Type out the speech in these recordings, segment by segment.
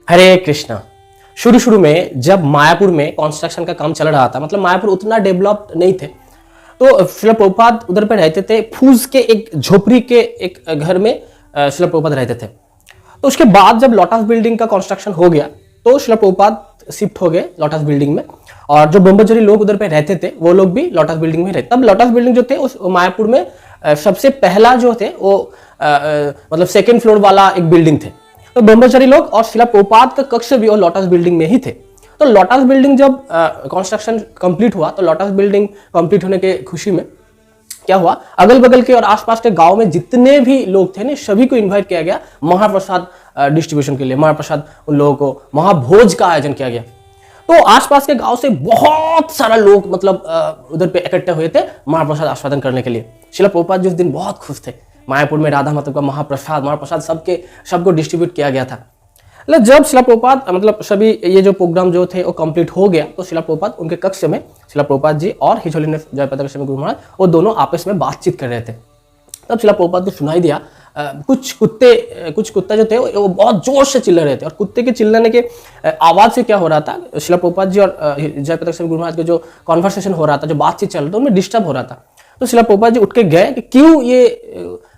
हरे कृष्णा। शुरू शुरू में जब मायापुर में कंस्ट्रक्शन का काम चल रहा था, मतलब मायापुर उतना डेवलप नहीं थे, तो श्रील प्रभुपाद उधर पे रहते थे। फूस के एक झोपड़ी के एक घर में श्रील प्रभुपाद रहते थे। तो उसके बाद जब लोटस बिल्डिंग का कंस्ट्रक्शन हो गया तो श्रील प्रभुपाद शिफ्ट हो गए लोटस बिल्डिंग में, और जो ब्रह्मचारी लोग उधर पे रहते थे वो लोग भी लोटस बिल्डिंग में रहते। तब लोटस बिल्डिंग जो थे उस मायापुर में सबसे पहला जो थे वो मतलब सेकेंड फ्लोर वाला एक बिल्डिंग थे। तो ब्रह्मचारी लोग और श्रील प्रभुपाद का कक्ष भी वो लोटस बिल्डिंग में ही थे। तो लोटस बिल्डिंग जब कंस्ट्रक्शन कंप्लीट हुआ तो लोटस बिल्डिंग कंप्लीट होने के खुशी में क्या हुआ, अगल बगल के और आसपास के गांव में जितने भी लोग थे ना, सभी को इनवाइट किया गया महाप्रसाद डिस्ट्रीब्यूशन के लिए। महाप्रसाद उन लोगों को महाभोज का आयोजन किया गया। तो आसपास के गांव से बहुत सारा लोग मतलब उधर पे इकट्ठे हुए थे महाप्रसाद आस्वादन करने के लिए। श्रील प्रभुपाद जी उस दिन बहुत खुश थे। मायापुर में राधा माधव का महाप्रसाद सबको डिस्ट्रीब्यूट किया गया था। जब श्रील प्रभुपाद मतलब सभी ये जो प्रोग्राम जो थे वो कंप्लीट हो गया तो श्रील प्रभुपाद उनके कक्ष में श्रील प्रभुपाद जी और हिज होलीनेस जयप्रकाश गोस्वामी गुरु महाराज वो दोनों आपस में बातचीत कर रहे थे। तब श्रील प्रभुपाद को सुनाई दिया कुछ कुत्ते जो थे वो बहुत जोर से चिल्ला रहे थे, और कुत्ते के चिल्लाने के आवाज से क्या हो रहा था, श्रील प्रभुपाद जी और जयप्रकाश गोस्वामी गुरु महाराज के जो कॉन्वर्सेशन हो रहा था, जो बातचीत चल रहा था, उनमें डिस्टर्ब हो रहा था। तो श्रील प्रभुपाद जी उठ के गए कि क्यों ये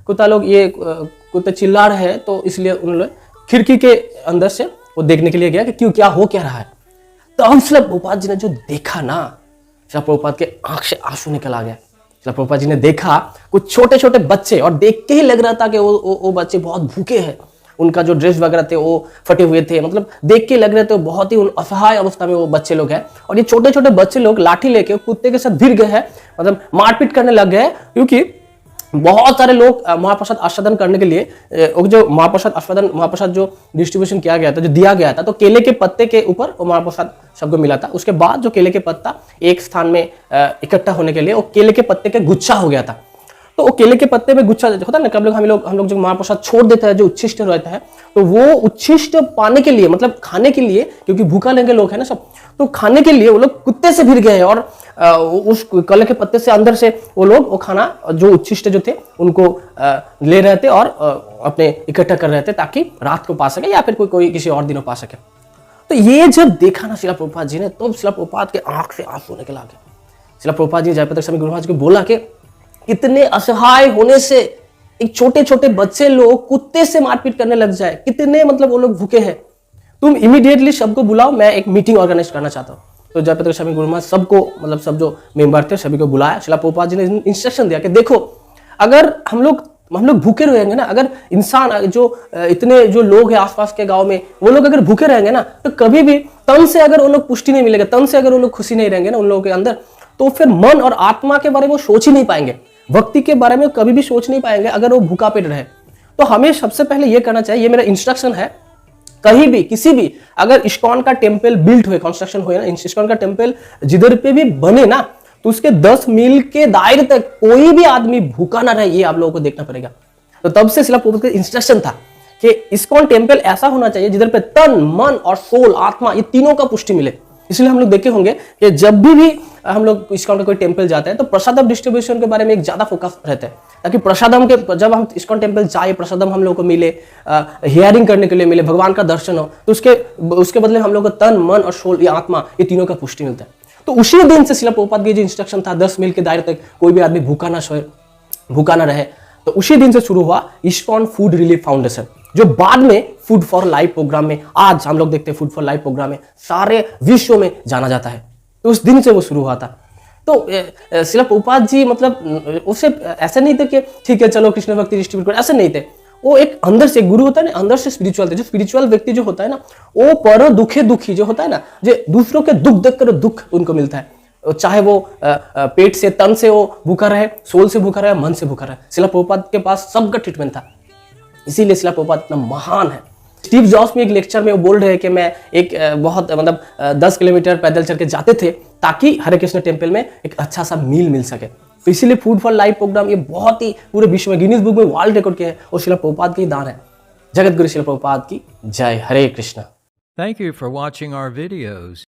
कुत्ते चिल्ला रहे हैं, तो इसलिए उन्होंने खिड़की के अंदर से वो देखने के लिए गया कि क्यों क्या हो क्या रहा है। तो हम श्रील प्रभुपाद जी ने जो देखा ना, श्रील प्रभुपाद के आंख से आंसू निकल आ गया। श्रील प्रभुपाद जी ने देखा कुछ छोटे छोटे बच्चे, और देख के ही लग रहा था कि वो बच्चे बहुत भूखे हैं। उनका जो ड्रेस वगैरह थे वो फटे हुए थे, मतलब देख के लग रहे थे बहुत ही असहाय अवस्था में वो बच्चे लोग हैं। और ये छोटे छोटे बच्चे लोग लाठी लेके कुत्ते के साथ भिड़ गए हैं, मतलब मारपीट करने लग गए, क्योंकि बहुत सारे लोग महाप्रसाद आस्वादन करने के लिए जो महाप्रसाद जो डिस्ट्रीब्यूशन किया गया था, जो दिया गया था, तो केले के पत्ते के ऊपर वो महाप्रसाद सबको मिला था। उसके बाद जो केले के पत्ता एक स्थान में इकट्ठा होने के लिए वो केले के पत्ते के गुच्छा हो गया था। तो वो केले के पत्ते में गुच्छा होता है ना, कब हम लोग जो महाप्रसाद छोड़ देते हैं, जो उच्छिष्ट रहता है, तो वो उच्छिष्ट पाने के लिए, मतलब खाने के लिए, क्योंकि भूखा लेंगे लोग है ना सब, तो खाने के लिए वो लोग कुत्ते से भिड़ गए, और उस केले के पत्ते से अंदर से वो लोग वो खाना जो उच्छिष्ट जो थे उनको ले रहे थे और अपने इकट्ठा कर रहे थे, ताकि रात को पा सके या फिर कोई किसी और दिनों पा सके। तो ये जब देखा ना श्रील प्रभुपाद जी ने, तो श्रील प्रभुपाद के आंख से आंसू निकल आ गए। श्रील प्रभुपाद जी जयप्रकाश गोस्वामी गुरु महाराज को बोला कि इतने असहाय होने से एक छोटे छोटे बच्चे लोग कुत्ते से मारपीट करने लग जाए, कितने मतलब वो लोग भूखे हैं, तुम इमीडिएटली सबको बुलाओ, मैं एक मीटिंग ऑर्गेनाइज करना चाहता हूँ। तो जयप्रकाश गोस्वामी गुरु महाराज सबको, मतलब सब जो मेंबर थे सभी को बुलाया। श्रील प्रभुपाद जी ने इंस्ट्रक्शन दिया कि देखो, अगर हम लोग भूखे रहेंगे ना, अगर इंसान जो इतने जो लोग हैं आसपास के गांव में, वो लोग अगर भूखे रहेंगे ना, तो कभी भी तन से अगर उन लोग पुष्टि नहीं मिलेगा, तन से अगर उन लोग खुशी नहीं रहेंगे ना उन लोगों के अंदर, तो फिर मन और आत्मा के बारे में वो सोच ही नहीं पाएंगे, भक्ति के बारे में कभी भी सोच नहीं पाएंगे अगर वो भूखा पेट रहे। तो हमें सबसे पहले ये करना चाहिए, ये मेरा इंस्ट्रक्शन है, कहीं भी किसी भी अगर इस्कॉन का टेम्पल बिल्ड हुए, कंस्ट्रक्शन हुए ना, इस्कॉन का टेम्पल जिधर पे भी बने ना, तो उसके 10 मील के दायरे तक कोई भी आदमी भूखा ना रहे, ये आप लोगों को देखना पड़ेगा। तो तब से श्रील प्रभुपाद का इंस्ट्रक्शन था कि इस्कॉन टेम्पल ऐसा होना चाहिए जिधर पे तन, मन और सोल, आत्मा, ये तीनों का पुष्टि मिले। इसलिए हम लोग देखे होंगे कि जब भी हम लोग इस्कॉन का कोई टेम्पल जाते हैं तो प्रसादम डिस्ट्रीब्यूशन के बारे में एक ज्यादा फोकस रहता है, ताकि प्रसादम के जब हम इस्कॉन टेम्पल जाए, प्रसादम हम लोग को मिले, हियरिंग करने के लिए मिले, भगवान का दर्शन हो, तो उसके बदले हम लोग को तन, मन और सोल, ये आत्मा, ये तीनों का पुष्टि मिलता है। तो उसी दिन से श्रील प्रभुपाद की जो इंस्ट्रक्शन था 10 मील के दायरे तक कोई भी आदमी भूखा ना सोए, भूखा ना रहे, तो उसी दिन से शुरू हुआ इस्कॉन फूड रिलीफ फाउंडेशन, जो बाद में फूड फॉर लाइफ प्रोग्राम में, आज हम लोग देखते हैं फूड फॉर लाइफ प्रोग्राम में सारे विश्व में जाना जाता है। तो उस दिन से वो शुरू हुआ था। तो श्रील प्रभुपाद जी मतलब उससे ऐसे नहीं थे कि ठीक है चलो कृष्ण भक्ति डिस्ट्रीब्यूट करो, ऐसे नहीं थे। वो एक अंदर से गुरु होता है ना, अंदर से स्पिरिचुअल थे। जो स्पिरिचुअल व्यक्ति जो होता है ना, वो पर दुखी जो होता है ना, जो दूसरों के दुख देख कर दुख उनको मिलता है, चाहे वो पेट से, तन से वो भूखा रहे, सोल से भूखा रहे, मन से भूखा रहे। श्रील प्रभुपाद के पास सबका ट्रीटमेंट था, इसीलिए श्रील प्रभुपाद इतना महान है। स्टीव जॉब्स में एक लेक्चर में वो बोल रहे हैं कि मैं एक बहुत मतलब 10 किलोमीटर पैदल चल के जाते थे ताकि हरे कृष्ण टेम्पल में एक अच्छा सा मील मिल सके। तो इसीलिए फूड फॉर लाइफ प्रोग्राम ये बहुत ही पूरे विश्व में गिनीज बुक में वर्ल्ड रिकॉर्ड किया है, और श्रील प्रभुपाद के ही दान है। जगत गुरु श्रील प्रभुपाद की जय। हरे Krishna. Thank you for watching our videos.